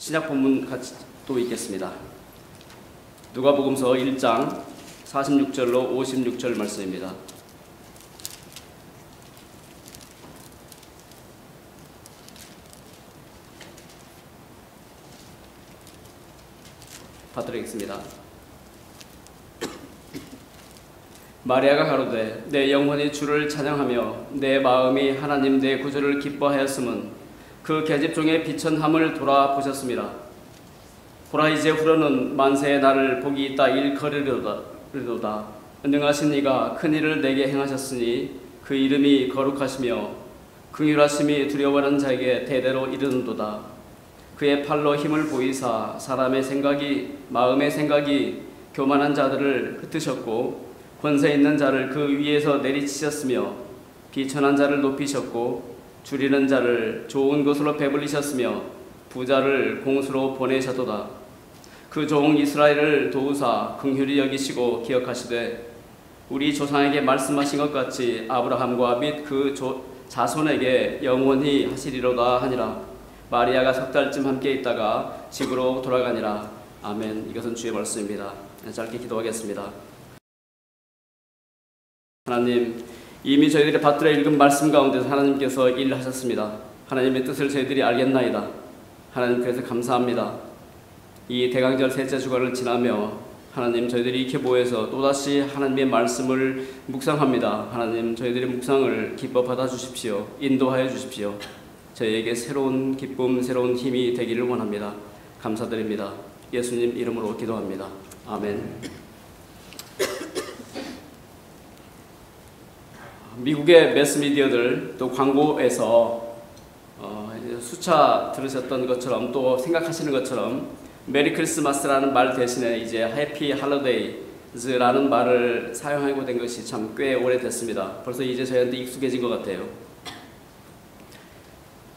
신약 본문 같이 또 읽겠습니다. 누가복음서 1장 46절로 56절 말씀입니다. 받들겠습니다. 마리아가 가로되 내 영혼이 주를 찬양하며 내 마음이 하나님 내 구주를 기뻐하였음은 그 계집종의 비천함을 돌아보셨습니다. 보라 이제 후로는 만세의 날을 복이 있다 일컬으리로다. 능하신 이가 큰 일을 내게 행하셨으니 그 이름이 거룩하시며 긍휼하심이 두려워하는 자에게 대대로 이르는도다. 그의 팔로 힘을 보이사 사람의 생각이 마음의 생각이 교만한 자들을 흩으셨고 권세 있는 자를 그 위에서 내리치셨으며 비천한 자를 높이셨고 줄이는 자를 좋은 곳으로 배불리셨으며 부자를 공수로 보내셨도다. 그 종 이스라엘을 도우사 긍휼히 여기시고 기억하시되 우리 조상에게 말씀하신 것 같이 아브라함과 및 그 자손에게 영원히 하시리로다 하니라. 마리아가 석 달쯤 함께 있다가 집으로 돌아가니라. 아멘. 이것은 주의 말씀입니다. 짧게 기도하겠습니다. 하나님, 이미 저희들이 받들어 읽은 말씀 가운데서 하나님께서 일하셨습니다. 하나님의 뜻을 저희들이 알겠나이다. 하나님, 그래서 감사합니다. 이 대강절 셋째 주간을 지나며 하나님, 저희들이 이렇게 모여서 또다시 하나님의 말씀을 묵상합니다. 하나님, 저희들의 묵상을 기뻐 받아주십시오. 인도하여 주십시오. 저희에게 새로운 기쁨, 새로운 힘이 되기를 원합니다. 감사드립니다. 예수님 이름으로 기도합니다. 아멘. 미국의 매스미디어들 또 광고에서 수차 들으셨던 것처럼 또 생각하시는 것처럼 메리 크리스마스라는 말 대신에 이제 해피 할로데이즈라는 말을 사용하고 된 것이 참 꽤 오래됐습니다. 벌써 이제 저희한테 익숙해진 것 같아요.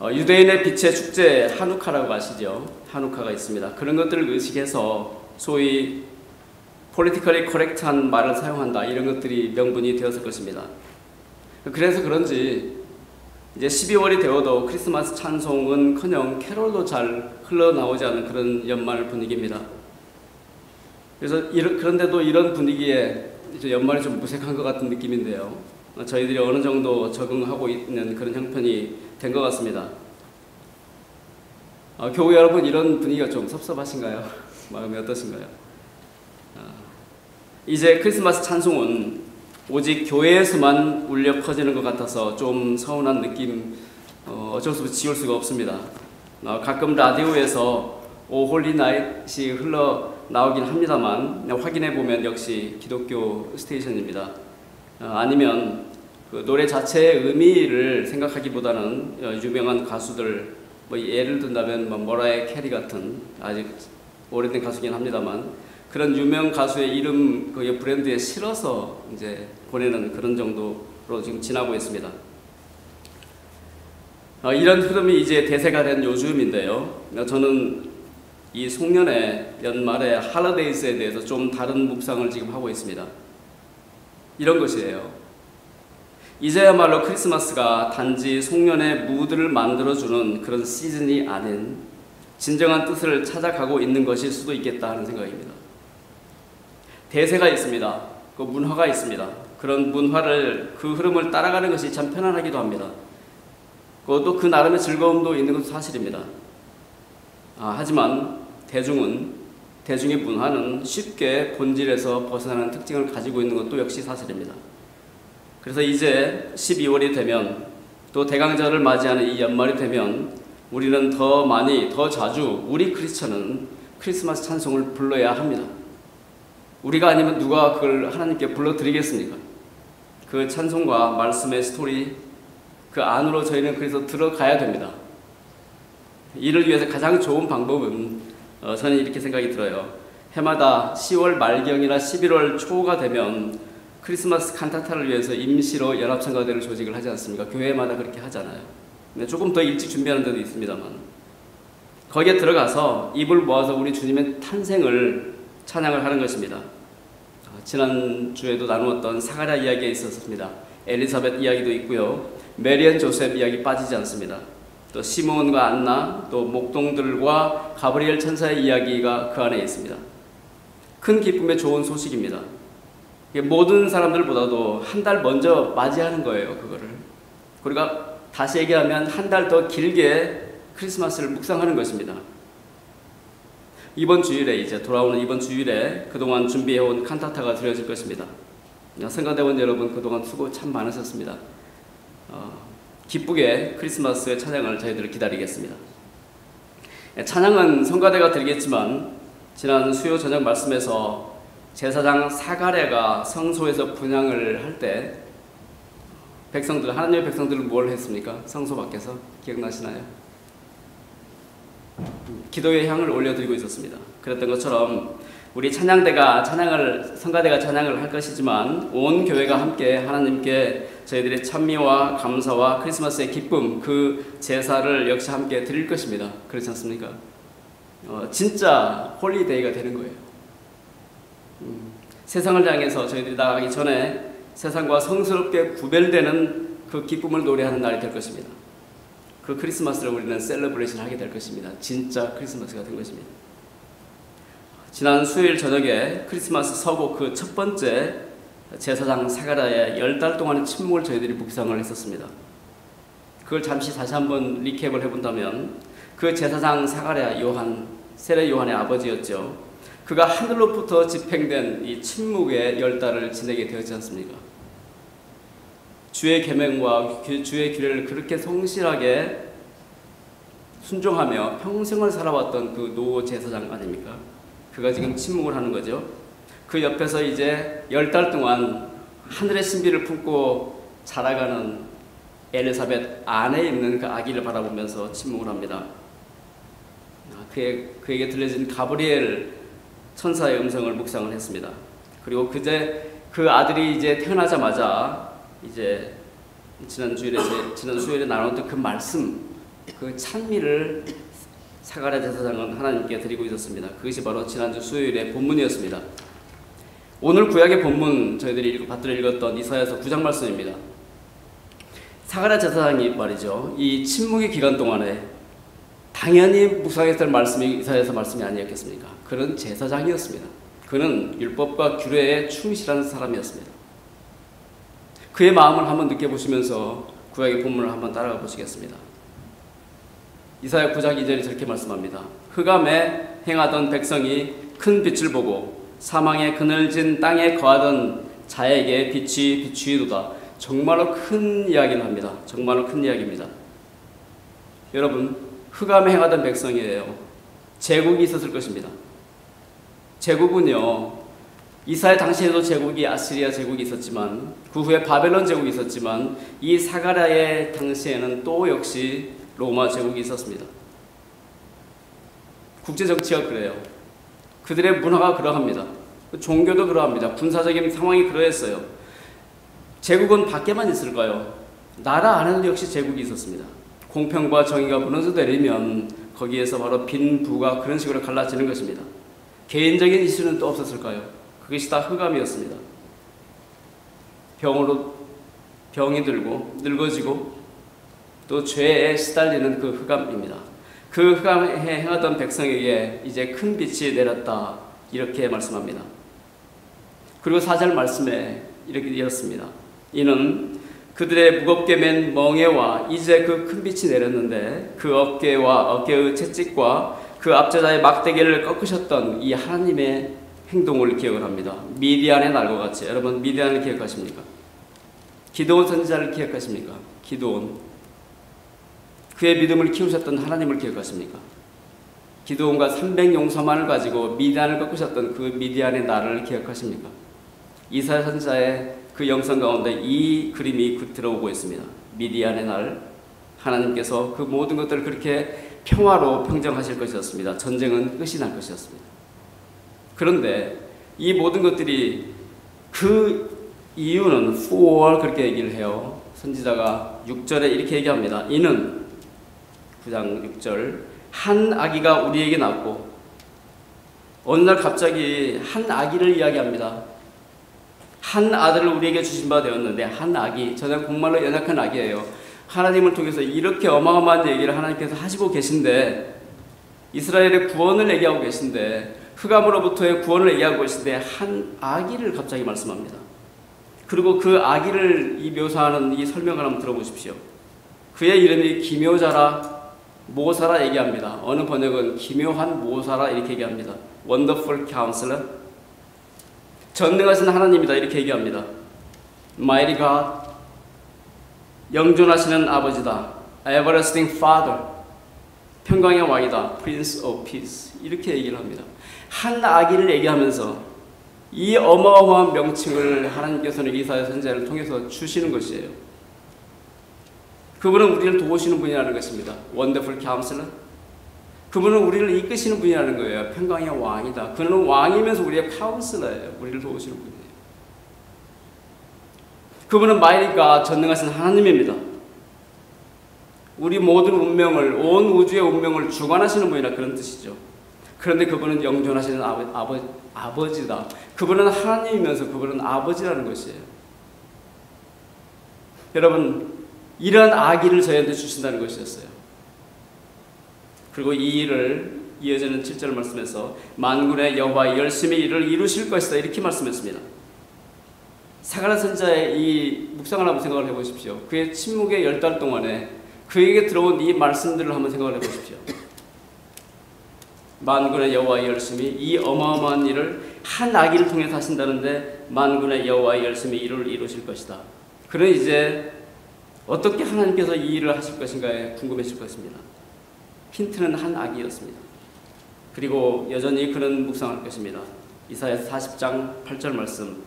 유대인의 빛의 축제 하누카라고 아시죠? 하누카가 있습니다. 그런 것들을 의식해서 소위 politically correct한 말을 사용한다, 이런 것들이 명분이 되었을 것입니다. 그래서 그런지 이제 12월이 되어도 크리스마스 찬송은커녕 캐롤도 잘 흘러나오지 않은 그런 연말 분위기입니다. 그래서 그런데도 이런 분위기에 이제 연말이 좀 무색한 것 같은 느낌인데요. 저희들이 어느 정도 적응하고 있는 그런 형편이 된 것 같습니다. 교우 여러분, 이런 분위기가 좀 섭섭하신가요? 마음이 어떠신가요? 이제 크리스마스 찬송은 오직 교회에서만 울려 퍼지는 것 같아서 좀 서운한 느낌, 어쩔 수 없이 지울 수가 없습니다. 가끔 라디오에서 오 홀리 나잇이 흘러나오긴 합니다만 확인해 보면 역시 기독교 스테이션입니다. 아니면 그 노래 자체의 의미를 생각하기보다는 유명한 가수들, 뭐 예를 든다면 머라이어 캐리 같은 아직 오래된 가수긴 합니다만 그런 유명 가수의 이름 그 브랜드에 실어서 이제 보내는 그런 정도로 지금 지나고 있습니다. 이런 흐름이 이제 대세가 된 요즘인데요. 저는 이 송년회 연말의 할로데이스에 대해서 좀 다른 묵상을 지금 하고 있습니다. 이런 것이에요. 이제야말로 크리스마스가 단지 송년의 무드를 만들어주는 그런 시즌이 아닌 진정한 뜻을 찾아가고 있는 것일 수도 있겠다 하는 생각입니다. 대세가 있습니다. 그 문화가 있습니다. 그런 문화를, 그 흐름을 따라가는 것이 참 편안하기도 합니다. 그것도 그 나름의 즐거움도 있는 것도 사실입니다. 하지만 대중의 문화는 쉽게 본질에서 벗어나는 특징을 가지고 있는 것도 역시 사실입니다. 그래서 이제 12월이 되면 또 대강절을 맞이하는 이 연말이 되면 우리는 더 많이, 더 자주 우리 크리스천은 크리스마스 찬송을 불러야 합니다. 우리가 아니면 누가 그걸 하나님께 불러드리겠습니까? 그 찬송과 말씀의 스토리, 그 안으로 저희는 그래서 들어가야 됩니다. 이를 위해서 가장 좋은 방법은 저는 이렇게 생각이 들어요. 해마다 10월 말경이나 11월 초가 되면 크리스마스 칸타타를 위해서 임시로 연합성가대를 조직을 하지 않습니까? 교회마다 그렇게 하잖아요. 조금 더 일찍 준비하는 데도 있습니다만 거기에 들어가서 입을 모아서 우리 주님의 탄생을 찬양을 하는 것입니다. 지난주에도 나누었던 사가랴 이야기에 있었습니다. 엘리사벳 이야기도 있고요. 메리 앤 조셉 이야기 빠지지 않습니다. 또 시므온과 안나, 또 목동들과 가브리엘 천사의 이야기가 그 안에 있습니다. 큰 기쁨의 좋은 소식입니다. 모든 사람들보다도 한 달 먼저 맞이하는 거예요, 그거를. 우리가 다시 얘기하면 한 달 더 길게 크리스마스를 묵상하는 것입니다. 이번 주일에, 이제 돌아오는 이번 주일에 그동안 준비해온 칸타타가 드려질 것입니다. 성가대원 여러분, 그동안 수고 참 많으셨습니다. 기쁘게 크리스마스의 찬양을 저희들 기다리겠습니다. 찬양은 성가대가 드리겠지만, 지난 수요 저녁 말씀에서 제사장 사가랴가 성소에서 분향을 할 때 백성들, 하나님의 백성들은 뭘 했습니까? 성소 밖에서 기억나시나요? 기도의 향을 올려드리고 있었습니다. 그랬던 것처럼 우리 성가대가 찬양을 할 것이지만 온 교회가 함께 하나님께 저희들의 찬미와 감사와 크리스마스의 기쁨, 그 제사를 역시 함께 드릴 것입니다. 그렇지 않습니까? 진짜 홀리데이가 되는 거예요. 세상을 향해서 저희들이 나가기 전에 세상과 성스럽게 구별되는 그 기쁨을 노래하는 날이 될 것입니다. 그 크리스마스를 우리는 셀러브레이션 하게 될 것입니다. 진짜 크리스마스가 된 것입니다. 지난 수요일 저녁에 크리스마스 서고 그 첫 번째 제사장 사가랴의 10달 동안의 침묵을 저희들이 묵상을 했었습니다. 그걸 잠시 다시 한번 리캡을 해본다면, 그 제사장 사가랴 세례 요한의 아버지였죠. 그가 하늘로부터 집행된 이 침묵의 10달을 지내게 되었지 않습니까? 주의 계명과 주의 규례를 그렇게 성실하게 순종하며 평생을 살아왔던 그 노 제사장 아닙니까? 그가 지금 침묵을 하는 거죠. 그 옆에서 이제 10달 동안 하늘의 신비를 품고 자라가는 엘리사벳 안에 있는 그 아기를 바라보면서 침묵을 합니다. 그에게 들려진 가브리엘 천사의 음성을 묵상을 했습니다. 그리고 그 아들이 이제 태어나자마자 이제 지난 수요일에 나눴던 그 말씀, 그 찬미를 사가랴 제사장은 하나님께 드리고 있었습니다. 그것이 바로 지난주 수요일의 본문이었습니다. 오늘 구약의 본문 저희들이 받들어 읽었던 이사야서 9장 말씀입니다. 사가랴 제사장이 말이죠, 이 침묵의 기간 동안에 당연히 묵상했을 말씀이 이사야서 말씀이 아니었겠습니까? 그는 제사장이었습니다. 그는 율법과 규례에 충실한 사람이었습니다. 그의 마음을 한번 느껴보시면서 구약의 본문을 한번 따라가 보시겠습니다. 이사야 9장 2절이 저렇게 말씀합니다. 흑암에 행하던 백성이 큰 빛을 보고 사망의 그늘진 땅에 거하던 자에게 빛이 비추이도다. 정말로 큰 이야기를 합니다. 정말로 큰 이야기입니다. 여러분, 흑암에 행하던 백성이에요. 제국이 있었을 것입니다. 제국은요, 이사야 당시에도 제국이 아시리아 제국이 있었지만, 그 후에 바벨론 제국이 있었지만, 이 사가랴의 당시에는 또 역시 로마 제국이 있었습니다. 국제정치가 그래요. 그들의 문화가 그러합니다. 종교도 그러합니다. 군사적인 상황이 그러했어요. 제국은 밖에만 있을까요? 나라 안에도 역시 제국이 있었습니다. 공평과 정의가 무너져 내리면 거기에서 바로 빈부가 그런 식으로 갈라지는 것입니다. 개인적인 이슈는 또 없었을까요? 그것이 다 흑암이었습니다. 병이 들고 늙어지고 또 죄에 시달리는 그 흑암입니다. 그 흑암에 행하던 백성에게 이제 큰 빛이 내렸다, 이렇게 말씀합니다. 그리고 4절 말씀에 이렇게 이었습니다. 이는 그들의 무겁게 맨 멍에와 이제 그 큰 빛이 내렸는데 그 어깨의 채찍과 그 압제자의 막대기를 꺾으셨던 이 하나님의 행동을 기억을 합니다. 미디안의 날과 같이. 여러분, 미디안을 기억하십니까? 기드온 선지자를 기억하십니까? 기드온. 그의 믿음을 키우셨던 하나님을 기억하십니까? 기드온과 300용서만을 가지고 미디안을 꺾으셨던 그 미디안의 날을 기억하십니까? 이사야 선지자의 그 영성 가운데 이 그림이 들어오고 있습니다. 미디안의 날, 하나님께서 그 모든 것들을 그렇게 평화로 평정하실 것이었습니다. 전쟁은 끝이 날 것이었습니다. 그런데 이 모든 것들이, 그 이유는 for 그렇게 얘기를 해요. 선지자가 6절에 이렇게 얘기합니다. 이는 9장 6절, 한 아기가 우리에게 낳고, 어느 날 갑자기 한 아기를 이야기합니다. 한 아들을 우리에게 주신 바 되었는데, 한 아기, 저는 정말로 연약한 아기예요. 하나님을 통해서 이렇게 어마어마한 얘기를 하나님께서 하시고 계신데, 이스라엘의 구원을 얘기하고 계신데, 흑암으로부터의 구원을 얘기하고 계신데 한 아기를 갑자기 말씀합니다. 그리고 그 아기를 이 묘사하는 이 설명을 한번 들어보십시오. 그의 이름이 기묘자라 모사라 얘기합니다. 어느 번역은 기묘한 모사라 이렇게 얘기합니다. Wonderful Counselor, 전능하신 하나님이다 이렇게 얘기합니다. Mighty God, 영존하시는 아버지다. Everlasting Father, 평강의 왕이다. Prince of Peace 이렇게 얘기를 합니다. 한 아기를 얘기하면서 이 어마어마한 명칭을 하나님께서는 이사야 선지자를 통해서 주시는 것이에요. 그분은 우리를 도우시는 분이라는 것입니다. Wonderful Counselor, 그분은 우리를 이끄시는 분이라는 거예요. 평강의 왕이다. 그는 왕이면서 우리의 카운슬러예요. 우리를 도우시는 분이에요. 그분은 Mighty God, 전능하신 하나님입니다. 우리 모든 운명을, 온 우주의 운명을 주관하시는 분이라 그런 뜻이죠. 그런데 그분은 영존하시는 아버지다. 그분은 하나님이면서 그분은 아버지라는 것이에요. 여러분, 이러한 아기를 저희한테 주신다는 것이었어요. 그리고 이 일을 이어지는 7절 말씀에서 만군의 여호와 열심히 이를 이루실 것이다 이렇게 말씀했습니다. 사가랴 선지자의 이 묵상을 한번 생각을 해보십시오. 그의 침묵의 10달 동안에 그에게 들어온 이 말씀들을 한번 생각을 해보십시오. 만군의 여호와 열심히 이 어마어마한 일을 한 아기를 통해서 하신다는데 만군의 여호와 열심히 이를 이루실 것이다. 그는 이제 어떻게 하나님께서 이 일을 하실 것인가에 궁금해질 것입니다. 힌트는 한 아기였습니다. 그리고 여전히 그는 묵상할 것입니다. 이사야 40장 8절 말씀,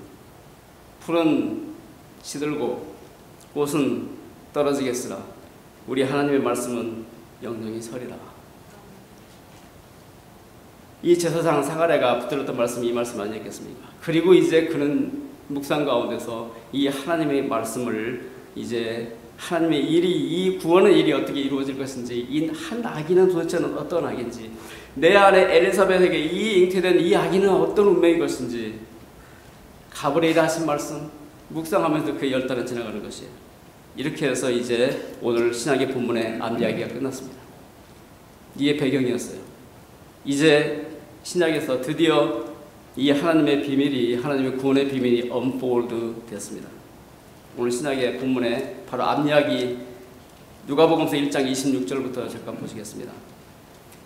풀은 시들고 꽃은 떨어지겠으나 우리 하나님의 말씀은 영영이 서리라. 이 제사장 사가랴가 붙들었던 말씀이 이 말씀 아니었겠습니까? 그리고 이제 그는 묵상 가운데서 이 하나님의 말씀을 이제 하나님의 일이, 이 구원의 일이 어떻게 이루어질 것인지, 이 한 아기는 도대체 어떤 아기인지, 내 안에 엘리사벳에게 이 잉태된 이 아기는 어떤 운명인 것인지 가브리엘이 하신 말씀 묵상하면서 그 10달은 지나가는 것이에요. 이렇게 해서 이제 오늘 신약의 본문의 앞 이야기가 끝났습니다. 이게 배경이었어요. 이제 신약에서 드디어 이 하나님의 비밀이, 하나님의 구원의 비밀이 언폴드 되었습니다. 오늘 신약의 본문에 바로 앞 이야기 누가복음서 1장 26절부터 잠깐 보시겠습니다.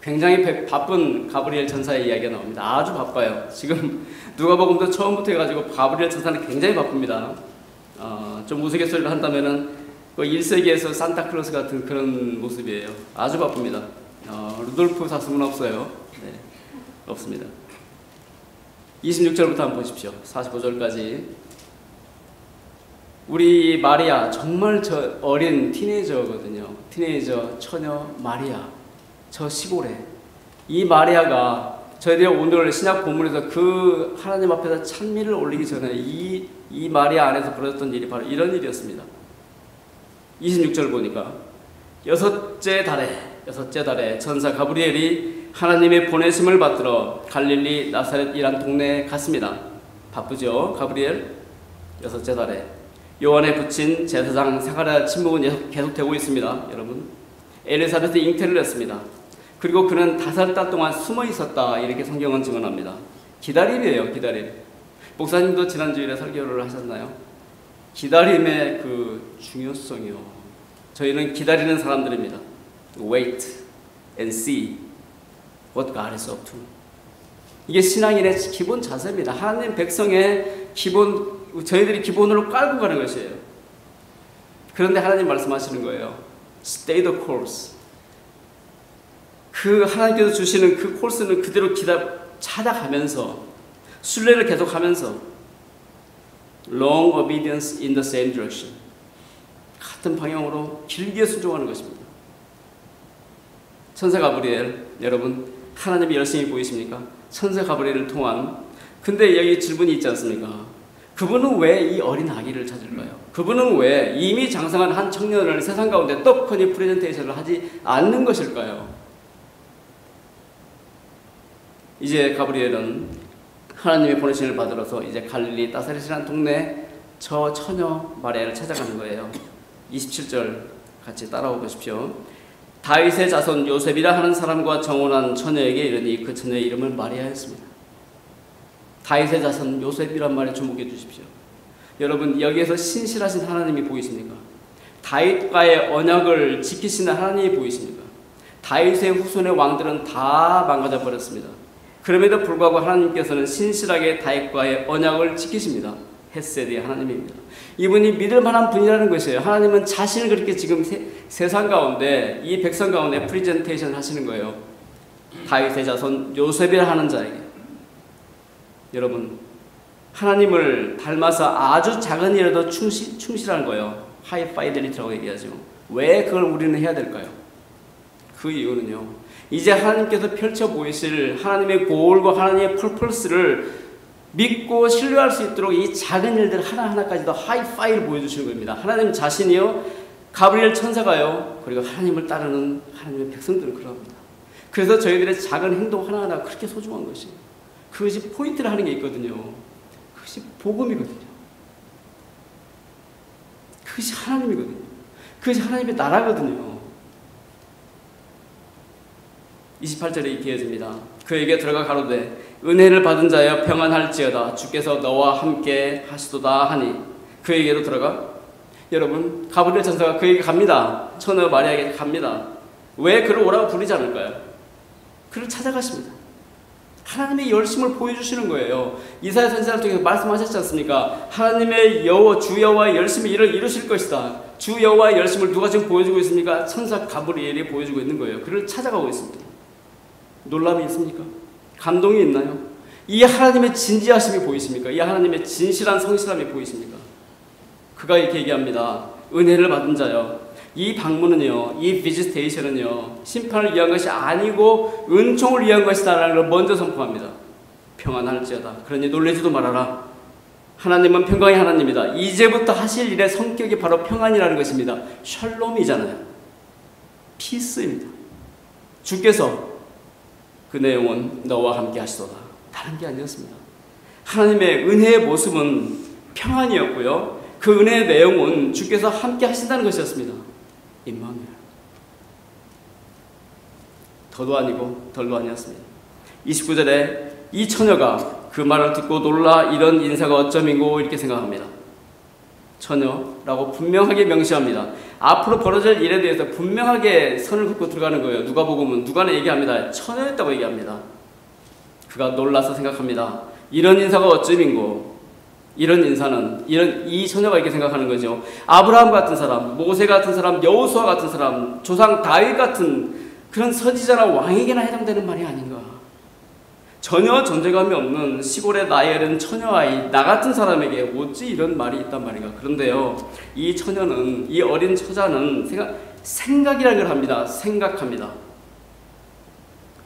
굉장히 바쁜 가브리엘 천사의 이야기가 나옵니다. 아주 바빠요. 지금 누가복음도 처음부터 해가지고 가브리엘 천사는 굉장히 바쁩니다. 좀 우스갯소리를 한다면은 1세기에서 산타클로스 같은 그런 모습이에요. 아주 바쁩니다. 루돌프 사슴은 없어요. 네, 없습니다. 26절부터 한번 보십시오. 45절까지. 우리 마리아, 정말 저 어린 티네이저거든요. 티네이저 처녀 마리아, 저 시골에 이 마리아가 저희들이 오늘 신약 본문에서 그 하나님 앞에서 찬미를 올리기 전에 이 마리아 안에서 벌어졌던 일이 바로 이런 일이었습니다. 26절 보니까 여섯째 달에 천사 가브리엘이 하나님의 보내심을 받들어 갈릴리 나사렛이란 동네에 갔습니다. 바쁘죠, 가브리엘? 여섯째 달에 요한에 붙인 제사장 사가랴 침묵은 계속되고 있습니다. 여러분, 엘리사벳이 잉태를 했습니다. 그리고 그는 5달 동안 숨어 있었다 이렇게 성경은 증언합니다. 기다림이에요. 기다림. 목사님도 지난주일에 설교를 하셨나요? 기다림의 그 중요성이요. 저희는 기다리는 사람들입니다. Wait and see what God is up to. 이게 신앙인의 기본 자세입니다. 하나님 백성의 기본, 저희들이 기본으로 깔고 가는 것이에요. 그런데 하나님 말씀하시는 거예요. Stay the course. 그 하나님께서 주시는 그 코스는 그대로 찾아가면서 순례를 계속하면서 long obedience in the same direction. 같은 방향으로 길게 순종하는 것입니다. 천사 가브리엘, 여러분 하나님이 열심히 보이십니까? 천사 가브리엘을 통한, 근데 여기 질문이 있지 않습니까? 그분은 왜 이 어린 아기를 찾을까요? 그분은 왜 이미 장성한 한 청년을 세상 가운데 떡하니 프레젠테이션을 하지 않는 것일까요? 이제 가브리엘은 하나님의 보내심을 받으러서 이제 갈릴리 나사렛이라는 동네 저 처녀 마리아를 찾아가는 거예요. 27절 같이 따라오 보십시오. 다윗의 자손 요셉이라 하는 사람과 정혼한 처녀에게 이르니 그 처녀의 이름을 마리아였습니다. 다윗의 자손 요셉이란 말에 주목해 주십시오. 여러분, 여기에서 신실하신 하나님이 보이십니까? 다윗과의 언약을 지키시는 하나님이 보이십니까? 다윗의 후손의 왕들은 다 망가져 버렸습니다. 그럼에도 불구하고 하나님께서는 신실하게 다윗과의 언약을 지키십니다. 헤세드의 하나님입니다. 이분이 믿을 만한 분이라는 것이에요. 하나님은 자신을 그렇게 지금 세상 가운데, 이 백성 가운데 프리젠테이션 하시는 거예요. 다윗의 자손 요셉이라 하는 자에게. 여러분, 하나님을 닮아서 아주 작은 일에도 충실한 거예요. 하이파이델리티라고 얘기하죠. 왜 그걸 우리는 해야 될까요? 그 이유는요, 이제 하나님께서 펼쳐 보이실 하나님의 고울과 하나님의 퍼포스를 믿고 신뢰할 수 있도록 이 작은 일들 하나하나까지도 하이파이를 보여주시는 겁니다. 하나님 자신이요, 가브리엘 천사가요, 그리고 하나님을 따르는 하나님의 백성들은 그럽니다. 그래서 저희들의 작은 행동 하나하나 그렇게 소중한 것이에요. 그것이 포인트를 하는 게 있거든요. 그것이 복음이거든요. 그것이 하나님이거든요. 그것이 하나님의 나라거든요. 28절에 이렇게 이어집니다. 그에게 들어가 가로되 은혜를 받은 자여 평안할지어다 주께서 너와 함께 하시도다 하니 그에게로 들어가. 여러분, 가브리엘 천사가 그에게 갑니다. 처녀 마리아에게 갑니다. 왜 그를 오라고 부르지 않을까요? 그를 찾아가십니다. 하나님의 열심을 보여주시는 거예요. 이사야 선지자를 통해서 말씀하셨지 않습니까? 하나님의 주 여호와의 열심히 일을 이루실 것이다. 주 여호와의 열심을 누가 지금 보여주고 있습니까? 천사 가브리엘이 보여주고 있는 거예요. 그를 찾아가고 있습니다. 놀람이 있습니까? 감동이 있나요? 이 하나님의 진지하심이 보이십니까? 이 하나님의 진실한 성실함이 보이십니까? 그가 이렇게 얘기합니다. 은혜를 받은 자요. 이 방문은요, 이 비지테이션은요, 심판을 위한 것이 아니고 은총을 위한 것이다라는 걸 먼저 선포합니다. 평안할지어다. 그러니 놀라지도 말아라. 하나님은 평강의 하나님이다. 이제부터 하실 일의 성격이 바로 평안이라는 것입니다. 샬롬이잖아요. 피스입니다. 주께서 그 내용은 너와 함께 하시도다. 다른 게 아니었습니다. 하나님의 은혜의 모습은 평안이었고요. 그 은혜의 내용은 주께서 함께 하신다는 것이었습니다. 임마누엘. 더도 아니고 덜도 아니었습니다. 29절에 이 처녀가 그 말을 듣고 놀라 이런 인사가 어쩌민고 이렇게 생각합니다. 처녀라고 분명하게 명시합니다. 앞으로 벌어질 일에 대해서 분명하게 선을 긋고 들어가는 거예요. 누가복음은 누가는 얘기합니다. 처녀였다고 얘기합니다. 그가 놀라서 생각합니다. 이런 인사가 어쩌민고. 이런 인사는 이 처녀가 이렇게 생각하는 거죠. 아브라함 같은 사람, 모세 같은 사람, 여호수아 같은 사람, 조상 다윗 같은 그런 선지자나 왕에게나 해당되는 말이 아닌가. 전혀 존재감이 없는 시골의 나이 어린 처녀아이 나 같은 사람에게 어찌 이런 말이 있단 말인가. 그런데요, 이 처녀는, 이 어린 처자는 생각이라는 걸 합니다. 생각합니다.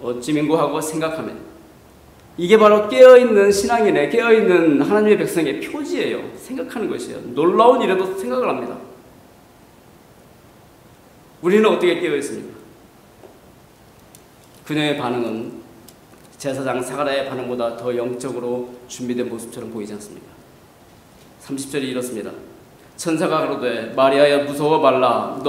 어찌민고하고 생각합니다. 이게 바로 깨어있는 신앙인의, 깨어있는 하나님의 백성의 표지예요. 생각하는 것이에요. 놀라운 일에도 생각을 합니다. 우리는 어떻게 깨어있습니까? 그녀의 반응은 제사장 사가랴의 반응보다 더 영적으로 준비된 모습처럼 보이지 않습니까? 30절이 이렇습니다. 천사가 가로되 마리아야 무서워 말라.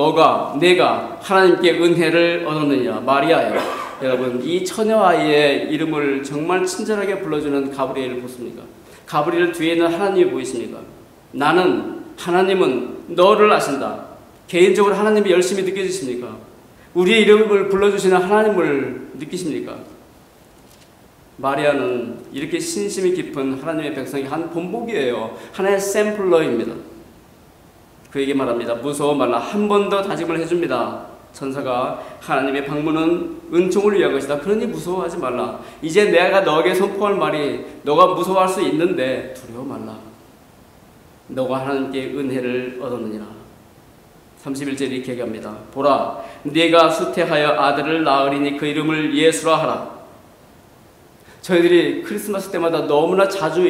내가 하나님께 은혜를 얻었느니라. 마리아야. 여러분, 이 처녀아이의 이름을 정말 친절하게 불러주는 가브리엘을 보십니까? 가브리엘 뒤에 있는 하나님이 보이십니까? 하나님은 너를 아신다. 개인적으로 하나님이 열심히 느껴지십니까? 우리의 이름을 불러주시는 하나님을 느끼십니까? 마리아는 이렇게 신심이 깊은 하나님의 백성이 한 본보기예요. 하나의 샘플러입니다. 그에게 말합니다. 무서워 말라. 한 번 더 다짐을 해줍니다. 천사가 하나님의 방문은 은총을 위한 것이다. 그러니 무서워하지 말라. 이제 내가 너에게 선포할 말이 너가 무서워할 수 있는데 두려워 말라. 너가 하나님께 은혜를 얻었느니라. 31절에 이렇게 얘기합니다. 보라, 네가 수태하여 아들을 낳으리니 그 이름을 예수라 하라. 저희들이 크리스마스 때마다 너무나 자주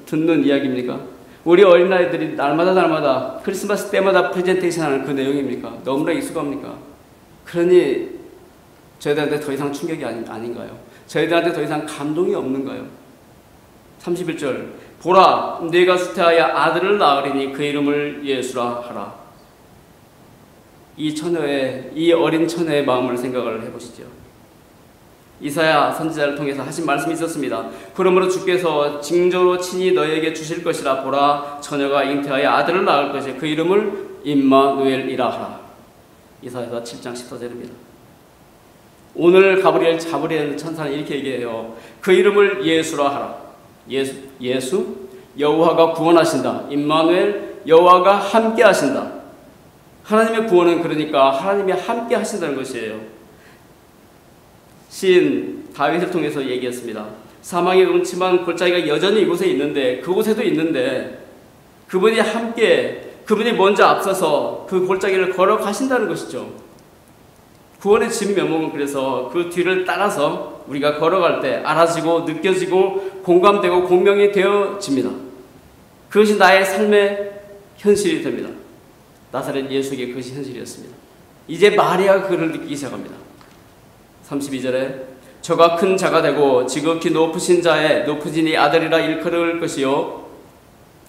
듣는 이야기입니까? 우리 어린아이들이 날마다 크리스마스 때마다 프레젠테이션 하는 그 내용입니까? 너무나 익숙합니까? 그러니 저희들한테 더 이상 충격이 아닌가요? 저희들한테 더 이상 감동이 없는가요? 31절 보라, 네가 수태하여 아들을 낳으리니 그 이름을 예수라 하라. 이 어린 처녀의 마음을 생각을 해보시죠. 이사야 선지자를 통해서 하신 말씀이 있었습니다. 그러므로 주께서 징조로 친히 너에게 주실 것이라. 보라, 처녀가 잉태하여 아들을 낳을 것이 그 이름을 임마누엘이라 하라. 이사야서 7장 14절입니다. 오늘 가브리엘 천사는 이렇게 얘기해요. 그 이름을 예수라 하라. 예수 여호와가 구원하신다. 임마누엘 여호와가 함께 하신다. 하나님의 구원은 그러니까 하나님이 함께 하신다는 것이에요. 시인 다윗을 통해서 얘기했습니다. 사망의 음침한 골짜기가 여전히 이곳에 있는데, 그곳에도 있는데 그분이 먼저 앞서서 그 골짜기를 걸어가신다는 것이죠. 구원의 진면목은 그래서 그 뒤를 따라서 우리가 걸어갈 때 알아지고 느껴지고 공감되고 공명이 되어집니다. 그것이 나의 삶의 현실이 됩니다. 나사렛 예수에게 그것이 현실이었습니다. 이제 마리아가 그를 느끼기 시작합니다. 32절에 저가 큰 자가 되고 지극히 높으신 이 아들이라 일컬을 것이요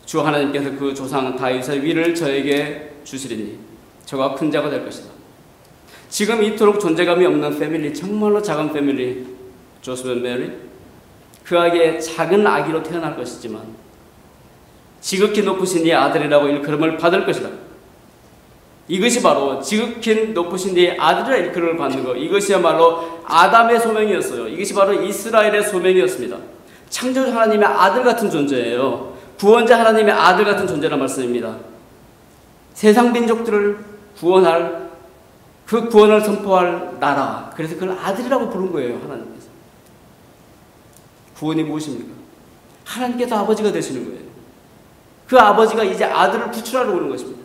주 하나님께서 그 조상 다윗의 위를 저에게 주시리니 저가 큰 자가 될 것이다. 지금 이토록 존재감이 없는 패밀리, 정말로 작은 패밀리, 조셉 앤 메리, 그 아기의 작은 아기로 태어날 것이지만 지극히 높으신 이 아들이라고 일컬음을 받을 것이다. 이것이 바로 지극히 높으신 이 아들이라 일컬음을 받는 것, 이것이야말로 아담의 소명이었어요. 이것이 바로 이스라엘의 소명이었습니다. 창조주 하나님의 아들 같은 존재예요. 구원자 하나님의 아들 같은 존재란 말씀입니다. 세상 민족들을 구원할, 그 구원을 선포할 나라, 그래서 그걸 아들이라고 부른 거예요. 하나님께서. 구원이 무엇입니까? 하나님께서 아버지가 되시는 거예요. 그 아버지가 이제 아들을 구출하러 오는 것입니다.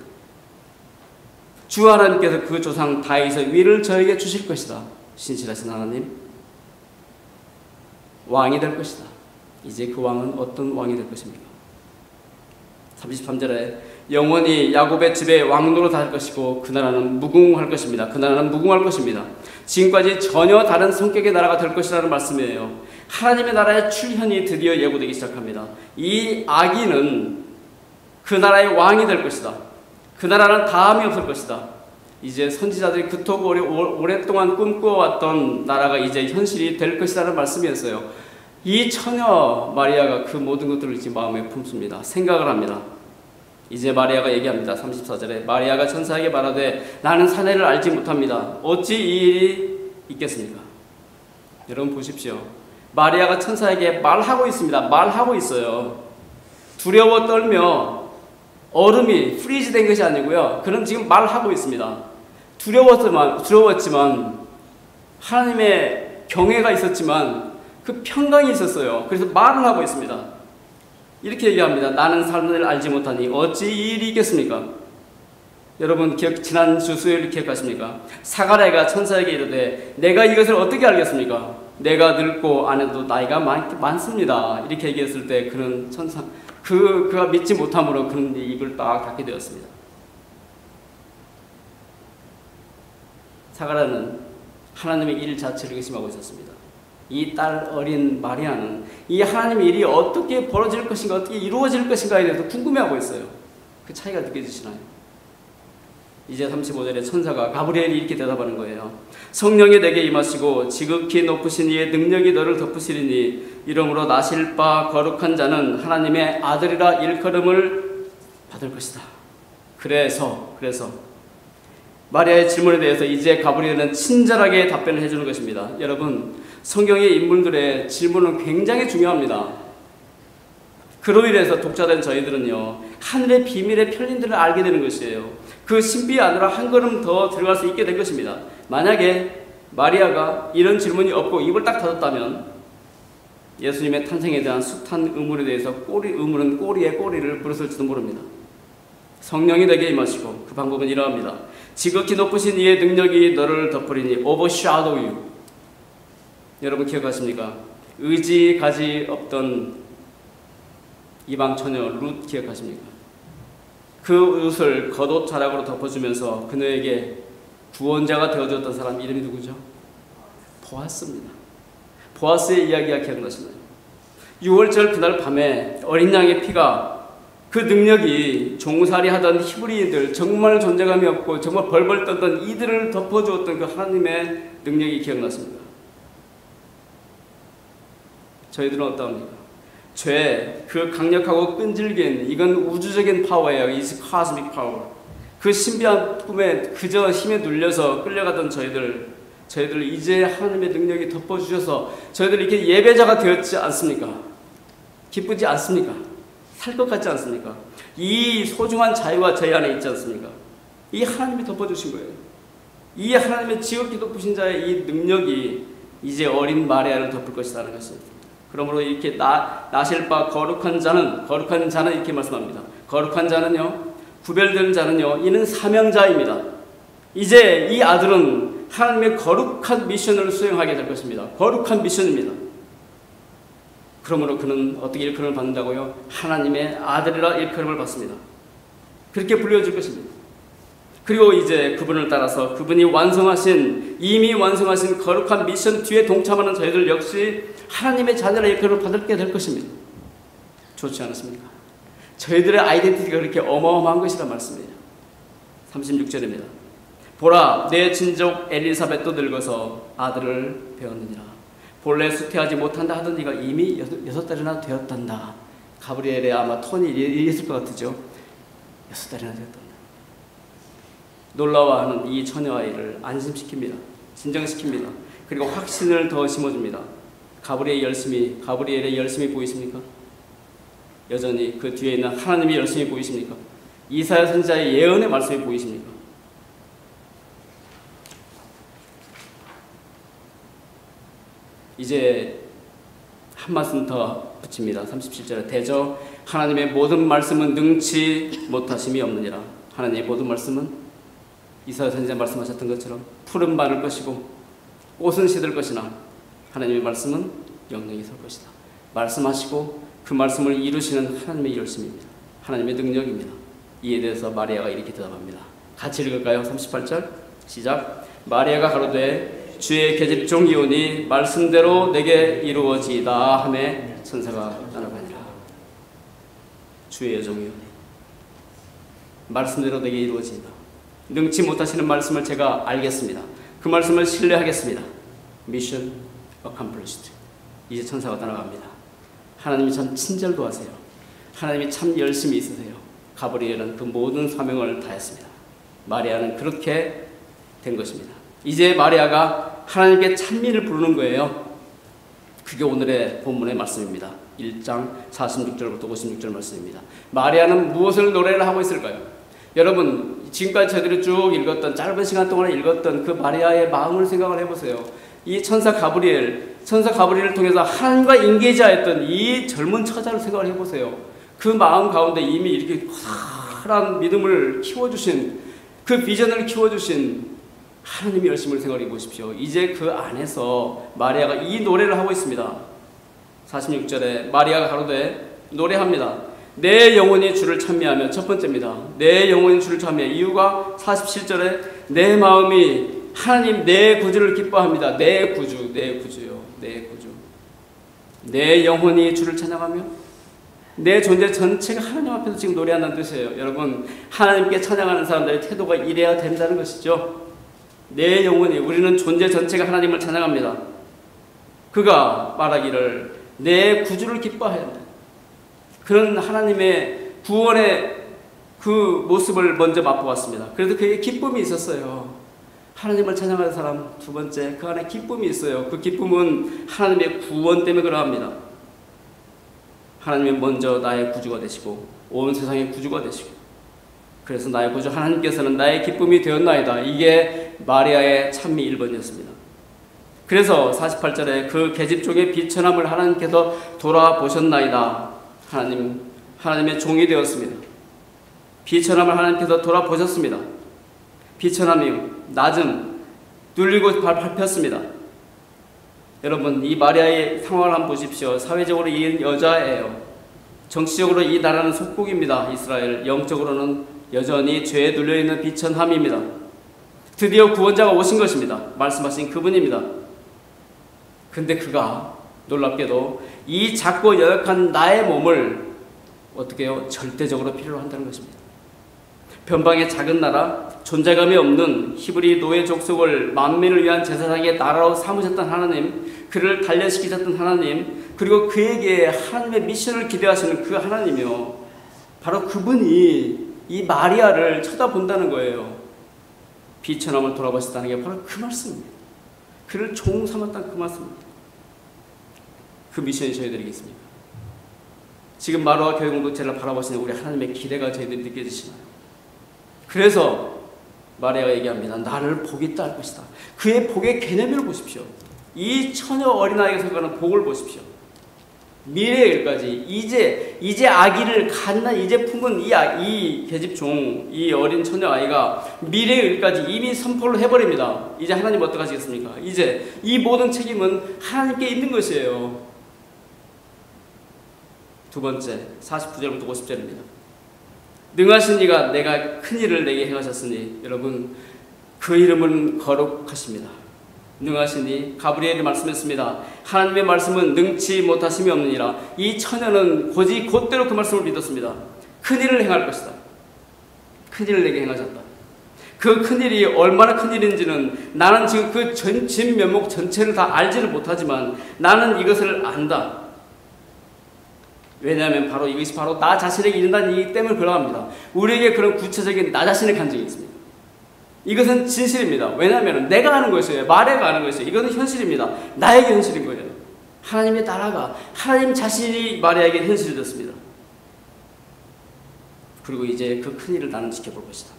주 하나님께서 그 조상 다윗의 위를 저에게 주실 것이다. 신실하신 하나님, 왕이 될 것이다. 이제 그 왕은 어떤 왕이 될 것입니까? 33절에 영원히 야곱의 집에 왕노로 할 것이고 그 나라는 무궁할 것입니다. 그 나라는 무궁할 것입니다. 지금까지 전혀 다른 성격의 나라가 될 것이라는 말씀이에요. 하나님의 나라의 출현이 드디어 예고되기 시작합니다. 이 아기는 그 나라의 왕이 될 것이다. 그 나라는 다음이 없을 것이다. 이제 선지자들이 그토록 오랫동안 꿈꿔왔던 나라가 이제 현실이 될 것이라는 말씀이었어요. 이 처녀 마리아가 그 모든 것들을 이제 마음에 품습니다. 생각을 합니다. 이제 마리아가 얘기합니다. 34절에 마리아가 천사에게 말하되 나는 사내를 알지 못합니다. 어찌 이 일이 있겠습니까? 여러분 보십시오. 마리아가 천사에게 말하고 있습니다. 말하고 있어요. 두려워 떨며 얼음이 프리즈 된 것이 아니고요. 그는 지금 말하고 있습니다. 두려웠지만 하나님의 경외가 있었지만 그 평강이 있었어요. 그래서 말을 하고 있습니다. 이렇게 얘기합니다. 나는 사내를 알지 못하니 어찌 이 일이 있겠습니까? 여러분 지난주 수요일 기억하십니까? 사가랴가 천사에게 이르되 내가 이것을 어떻게 알겠습니까? 내가 늙고 아내도 나이가 많습니다. 이렇게 얘기했을 때 그는 그가 믿지 못함으로 그는 입을 딱 닫게 되었습니다. 사가랴는 하나님의 일 자체를 의심하고 있었습니다. 이 딸 어린 마리아는 이 하나님의 일이 어떻게 벌어질 것인가, 어떻게 이루어질 것인가에 대해서 궁금해하고 있어요. 그 차이가 느껴지시나요? 이제 35절에 천사가 가브리엘이 이렇게 대답하는 거예요. 성령이 내게 임하시고 지극히 높으신 이의 능력이 너를 덮으시리니 이러므로 나실 바 거룩한 자는 하나님의 아들이라 일컬음을 받을 것이다. 그래서 마리아의 질문에 대해서 이제 가브리엘은 친절하게 답변을 해주는 것입니다. 여러분, 성경의 인물들의 질문은 굉장히 중요합니다. 그로 인해서 독자된 저희들은요, 하늘의 비밀의 편린들을 알게 되는 것이에요. 그 신비 안으로 한 걸음 더 들어갈 수 있게 된 것입니다. 만약에 마리아가 이런 질문이 없고 입을 딱 닫았다면 예수님의 탄생에 대한 숱한 의문에 대해서 의문은 꼬리에 꼬리를 물었을지도 모릅니다. 성령이 내게 임하시고 그 방법은 이러합니다. 지극히 높으신 이의 능력이 너를 덮으리니 overshadow you. 여러분 기억하십니까? 의지 가지 없던 이방 처녀 룻 기억하십니까? 그 옷을 겉옷 자락으로 덮어주면서 그녀에게 구원자가 되어주었던 사람 이름이 누구죠? 보아스입니다. 보아스의 이야기가 기억나시나요? 6월절 그날 밤에 어린 양의 피가 그 능력이 종살이 하던 히브리인들, 정말 존재감이 없고 정말 벌벌 떨던 이들을 덮어주었던 그 하나님의 능력이 기억났습니다. 저희들은 어떠합니까? 죄, 그 강력하고 끈질긴, 이건 우주적인 파워예요. It's cosmic power. 그 신비한 꿈에 그저 힘에 눌려서 끌려가던 저희들 이제 하나님의 능력이 덮어주셔서 저희들 이렇게 예배자가 되었지 않습니까? 기쁘지 않습니까? 살 것 같지 않습니까? 이 소중한 자유가 저희 안에 있지 않습니까? 이 하나님이 덮어주신 거예요. 이 하나님의 지극히 높으신 자의 이 능력이 이제 어린 마리아를 덮을 것이라는 것입니다. 그러므로 이렇게 나실 바 거룩한 자는 이렇게 말씀합니다. 거룩한 자는요, 구별된 자는요, 이는 사명자입니다. 이제 이 아들은 하나님의 거룩한 미션을 수행하게 될 것입니다. 거룩한 미션입니다. 그러므로 그는 어떻게 일컬음을 받는다고요? 하나님의 아들이라 일컬음을 받습니다. 그렇게 불려줄 것입니다. 그리고 이제 그분을 따라서 그분이 이미 완성하신 거룩한 미션 뒤에 동참하는 저희들 역시 하나님의 자녀라 일컬음을 받게 될 것입니다. 좋지 않습니까? 저희들의 아이덴티티가 그렇게 어마어마한 것이란 말씀이에요. 36절입니다. 보라, 내 친족 엘리사벳도 늙어서 아들을 배웠느니라. 본래 수태하지 못한다 하던 이가 이미 6달이나 되었단다. 가브리엘의 아마 톤이 이랬을 것 같으죠. 6달이나 되었단다. 놀라워하는 이 처녀아이를 안심시킵니다. 진정시킵니다. 그리고 확신을 더 심어줍니다. 가브리엘의 열심이 보이십니까? 여전히 그 뒤에 있는 하나님의 열심이 보이십니까? 이사야 선지자의 예언의 말씀이 보이십니까? 이제 한 말씀 더 붙입니다. 37절에 대저 하나님의 모든 말씀은 능치 못하심이 없느니라. 하나님의 모든 말씀은 이사야 선지자 말씀하셨던 것처럼 푸른 마를 것이고 꽃은 시들 것이나 하나님의 말씀은 영영이 설 것이다. 말씀하시고 그 말씀을 이루시는 하나님의 열심입니다. 하나님의 능력입니다. 이에 대해서 마리아가 이렇게 대답합니다. 같이 읽을까요? 38절 시작. 마리아가 가로되 주의 계집종이 오니 말씀대로 내게 이루어지이다 하매 천사가 따라가니라. 주의 여종이 오니 말씀대로 내게 이루어지이다. 능치 못하시는 말씀을 제가 알겠습니다. 그 말씀을 신뢰하겠습니다. 미션 accomplished. 이제 천사가 따라갑니다. 하나님이 참 친절도 하세요. 하나님이 참 열심히 있으세요. 가브리엘은 그 모든 사명을 다했습니다. 마리아는 그렇게 된 것입니다. 이제 마리아가 하나님께 찬미를 부르는 거예요. 그게 오늘의 본문의 말씀입니다. 1장 46절부터 56절 말씀입니다. 마리아는 무엇을 노래를 하고 있을까요? 여러분, 지금까지 저희들이 쭉 읽었던, 짧은 시간 동안 읽었던 그 마리아의 마음을 생각을 해보세요. 이 천사 가브리엘을 통해서 하나님과 인계자였던 이 젊은 처자를 생각을 해보세요. 그 마음 가운데 이미 이렇게 커다란 믿음을 키워주신, 그 비전을 키워주신 하나님의 열심을 생각해 보십시오. 이제 그 안에서 마리아가 이 노래를 하고 있습니다. 46절에 마리아가 가로되 노래합니다. 내 영혼이 주를 찬미하며, 첫 번째입니다. 내 영혼이 주를 찬미해. 이유가 47절에 내 마음이 하나님 내 구주를 기뻐합니다. 내 구주요. 내 구주. 내 영혼이 주를 찬양하며 내 존재 전체가 하나님 앞에서 지금 노래한다는 뜻이에요. 여러분, 하나님께 찬양하는 사람들의 태도가 이래야 된다는 것이죠. 내 영혼이, 우리는 존재 전체가 하나님을 찬양합니다. 그가 말하기를 내 구주를 기뻐해야 한다. 그런 하나님의 구원의 그 모습을 먼저 맛보았습니다. 그래서 그에게 기쁨이 있었어요. 하나님을 찬양하는 사람, 두 번째, 그 안에 기쁨이 있어요. 그 기쁨은 하나님의 구원 때문에 그러합니다. 하나님이 먼저 나의 구주가 되시고 온 세상의 구주가 되시고, 그래서 나의 구주 하나님께서는 나의 기쁨이 되었나이다. 이게 마리아의 찬미 1번이었습니다. 그래서 48절에 그 계집종의 비천함을 하나님께서 돌아보셨나이다. 하나님의 종이 되었습니다. 비천함을 하나님께서 돌아보셨습니다. 비천함이요, 낮음, 눌리고 밟혔습니다. 여러분, 이 마리아의 상황을 한번 보십시오. 사회적으로 이 여자예요. 정치적으로 이 나라는 속국입니다. 이스라엘. 영적으로는 여전히 죄에 눌려있는 비천함입니다. 드디어 구원자가 오신 것입니다. 말씀하신 그분입니다. 근데 그가 놀랍게도 이 작고 연약한 나의 몸을 어떻게 해요? 절대적으로 필요로 한다는 것입니다. 변방의 작은 나라, 존재감이 없는 히브리 노예 족속을 만민을 위한 제사장의 나라로 삼으셨던 하나님, 그를 단련시키셨던 하나님, 그리고 그에게 하나님의 미션을 기대하시는 그 하나님이요, 바로 그분이 이 마리아를 쳐다본다는 거예요. 비천함을 돌아보셨다는 게 바로 그 말씀입니다. 그를 종 삼았다는 그 말씀입니다. 그 미션이 저희들이겠습니까? 지금 마루와 교회 공동체를 바라보시는 우리 하나님의 기대가 저희들이 느껴지시나요? 그래서 마리아가 얘기합니다. 나를 복이 있다 할 것이다. 그의 복의 개념을 보십시오. 이 처녀 어린아이가 생각하는 복을 보십시오. 미래의 일까지 이제 아기를 갓난 이제 품은 이 계집종, 이 어린 처녀 아이가 미래의 일까지 이미 선포를 해버립니다. 이제 하나님 어떡하시겠습니까? 이제 이 모든 책임은 하나님께 있는 것이에요. 두 번째, 49절부터 50절입니다. 능하신 이가 내가 큰 일을 내게 행하셨으니, 여러분, 그 이름은 거룩하십니다. 능하신 이, 가브리엘이 말씀했습니다. 하나님의 말씀은 능치 못하심이 없느니라. 이 처녀는 곧대로 그 말씀을 믿었습니다. 큰 일을 행할 것이다. 큰 일을 내게 행하셨다. 그 큰 일이 얼마나 큰 일인지는 나는 지금 그 진 면목 전체를 다 알지는 못하지만 나는 이것을 안다. 왜냐하면 바로 이것이 바로 나 자신에게 이른다는 얘기 때문에 그러합니다. 우리에게 그런 구체적인 나 자신의 간증이 있습니다. 이것은 진실입니다. 왜냐하면 내가 아는 것이에요. 마리아가 아는 것이에요. 이것은 현실입니다. 나에게 현실인 거예요. 하나님의 나라가, 하나님 자신이 마리아에게 현실이 됐습니다. 그리고 이제 그 큰 일을 나는 지켜볼 것이다.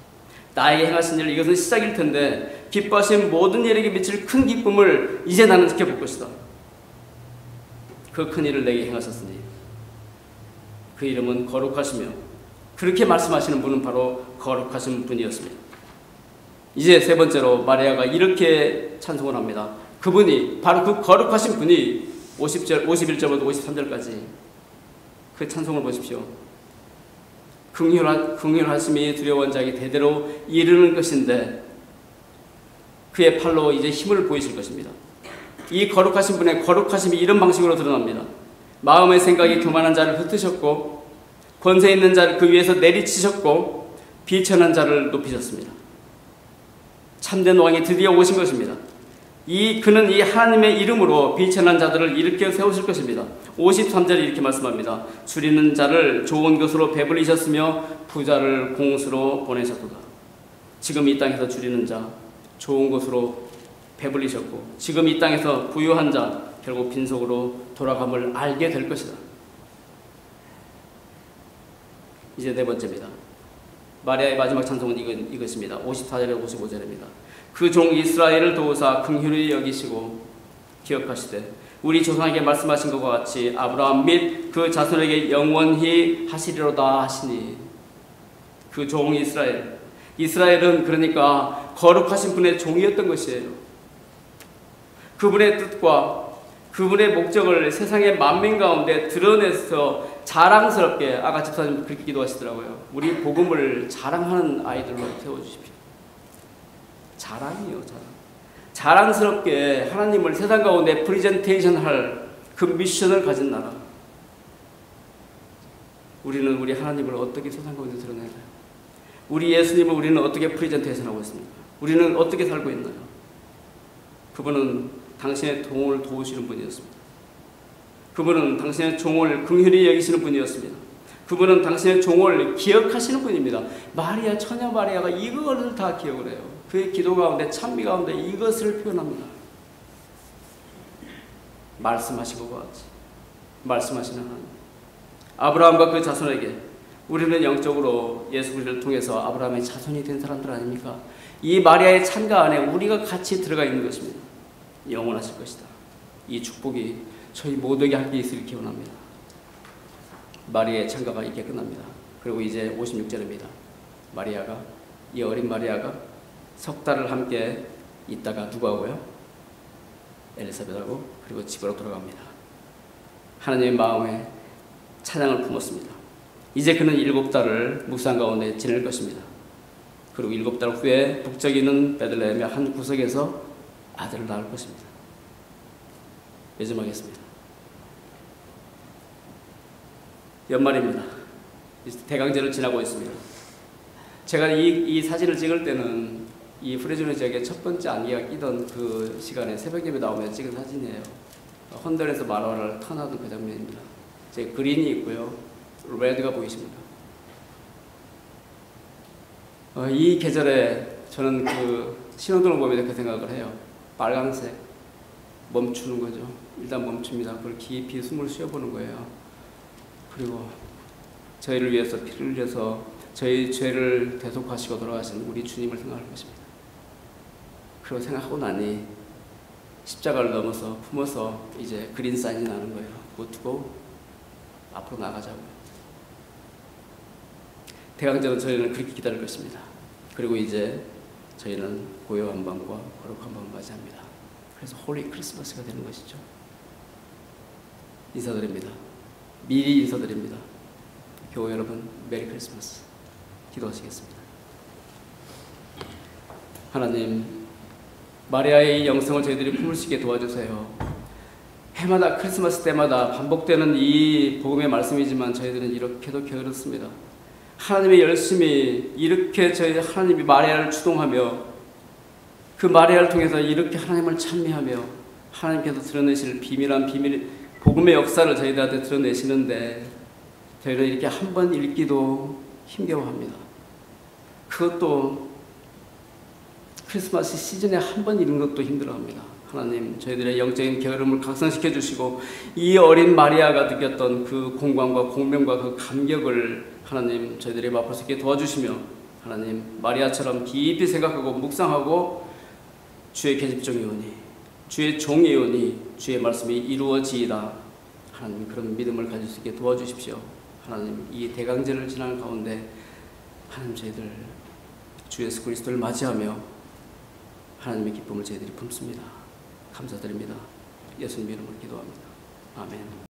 나에게 행하신 일, 이것은 시작일 텐데 기뻐하신 모든 일에게 미칠 큰 기쁨을 이제 나는 지켜볼 것이다. 그 큰 일을 내게 행하셨으니 그 이름은 거룩하시며, 그렇게 말씀하시는 분은 바로 거룩하신 분이었습니다. 이제 세 번째로 마리아가 이렇게 찬송을 합니다. 그분이, 바로 그 거룩하신 분이 51절부터 53절까지 그 찬송을 보십시오. 긍휼하심이 두려운 자에게 대대로 이르는 것인데 그의 팔로 이제 힘을 보이실 것입니다. 이 거룩하신 분의 거룩하심이 이런 방식으로 드러납니다. 마음의 생각이 교만한 자를 흩으셨고 권세 있는 자를 그 위에서 내리치셨고 비천한 자를 높이셨습니다. 참된 왕이 드디어 오신 것입니다. 그는 이 하나님의 이름으로 비천한 자들을 일으켜 세우실 것입니다. 53절에 이렇게 말씀합니다. 줄이는 자를 좋은 것으로 배불리셨으며 부자를 공수로 보내셨도다. 지금 이 땅에서 줄이는 자, 좋은 것으로 배불리셨고 지금 이 땅에서 부유한 자, 결국 빈속으로 돌아감을 알게 될 것이다. 이제 네 번째입니다. 마리아의 마지막 찬송은 이것입니다. 54절에 55절입니다. 그 종 이스라엘을 도우사 긍휼히 여기시고 기억하시되 우리 조상에게 말씀하신 것과 같이 아브라함 및 그 자손에게 영원히 하시리로다 하시니. 그 종 이스라엘은 그러니까 거룩하신 분의 종이었던 것이에요. 그분의 뜻과 그분의 목적을 세상의 만민 가운데 드러내서 자랑스럽게, 아까 집사님 그렇게 기도하시더라고요. 우리 복음을 자랑하는 아이들로 세워주십시오. 자랑이요, 자랑스럽게 하나님을 세상 가운데 프리젠테이션할 그 미션을 가진 나라. 우리는 우리 하나님을 어떻게 세상 가운데 드러내나요? 우리 예수님을 우리는 어떻게 프리젠테이션하고 있습니까? 우리는 어떻게 살고 있나요? 그분은 당신의 종을 도우시는 분이었습니다. 그분은 당신의 종을 긍휼히 여기시는 분이었습니다. 그분은 당신의 종을 기억하시는 분입니다. 마리아, 처녀 마리아가 이거를 다 기억을 해요. 그의 기도 가운데, 찬미 가운데 이것을 표현합니다. 말씀하신 것과 같이 말씀하시는 하나님. 아브라함과 그 자손에게, 우리는 영적으로 예수 그리스도를 통해서 아브라함의 자손이 된 사람들 아닙니까? 이 마리아의 찬가 안에 우리가 같이 들어가 있는 것입니다. 영원하실 것이다. 이 축복이 저희 모두에게 함께 있으길 기원합니다. 마리아의 찬가가 이렇게 끝납니다. 그리고 이제 56절입니다. 이 어린 마리아가 석 달을 함께 있다가 누가 오고요? 엘리사벳하고 그리고 집으로 돌아갑니다. 하나님의 마음에 찬양을 품었습니다. 이제 그는 7달을 묵상 가운데 지낼 것입니다. 그리고 7달 후에 북쪽에 있는 베들레헴의 한 구석에서 아들을 낳을 것입니다. 요즘하겠습니다. 연말입니다. 대강제를 지나고 있습니다. 제가 이 사진을 찍을 때는 이 프레즈노 지역의 첫 번째 안개가 끼던 그 시간에 새벽 예배 나오면 찍은 사진이에요. 헌들에서 마라를 턴하던 그 장면입니다. 제 그린이 있고요. 레드가 보이십니다. 이 계절에 저는 그 신호등을 보면서 그 생각을 해요. 빨간색 멈추는 거죠. 일단 멈춥니다. 그걸 깊이 숨을 쉬어보는 거예요. 그리고 저희를 위해서 피를 흘려서 저희 죄를 대속하시고 돌아가신 우리 주님을 생각할 것입니다. 그리고 생각하고 나니 십자가를 넘어서 품어서 이제 그린 사인이 나는 거예요. 묻고 앞으로 나가자고요. 대강제는 저희는 그렇게 기다릴 것입니다. 그리고 이제 저희는 고요한 밤과 거룩한 밤을 맞이합니다. 그래서 홀리 크리스마스가 되는 것이죠. 인사드립니다. 미리 인사드립니다. 교회 여러분, 메리 크리스마스. 기도하시겠습니다. 하나님, 마리아의 이 영성을 저희들이 품을 수 있게 도와주세요. 해마다 크리스마스 때마다 반복되는 이 복음의 말씀이지만 저희들은 이렇게도 게으르습니다. 하나님의 열심히 이렇게 저희 하나님이 마리아를 추동하며 그 마리아를 통해서 이렇게 하나님을 찬미하며 하나님께서 드러내실 비밀한 복음의 역사를 저희들한테 드러내시는데 저희는 이렇게 한 번 읽기도 힘겨워합니다. 그것도 크리스마스 시즌에 한 번 읽는 것도 힘들어합니다. 하나님, 저희들의 영적인 게으름을 각성시켜 주시고 이 어린 마리아가 느꼈던 그 공감과 공명과 그 감격을 하나님 저희들이 맛볼 수 있게 도와주시며 하나님 마리아처럼 깊이 생각하고 묵상하고 주의 계집종이오니 주의 종이오니 주의 말씀이 이루어지이다. 하나님 그런 믿음을 가질 수 있게 도와주십시오. 하나님 이 대강제를 지나는 가운데 하나님 저희들 주 예수 그리스도를 맞이하며 하나님의 기쁨을 저희들이 품습니다. 감사드립니다. 예수님 이름으로 기도합니다. 아멘.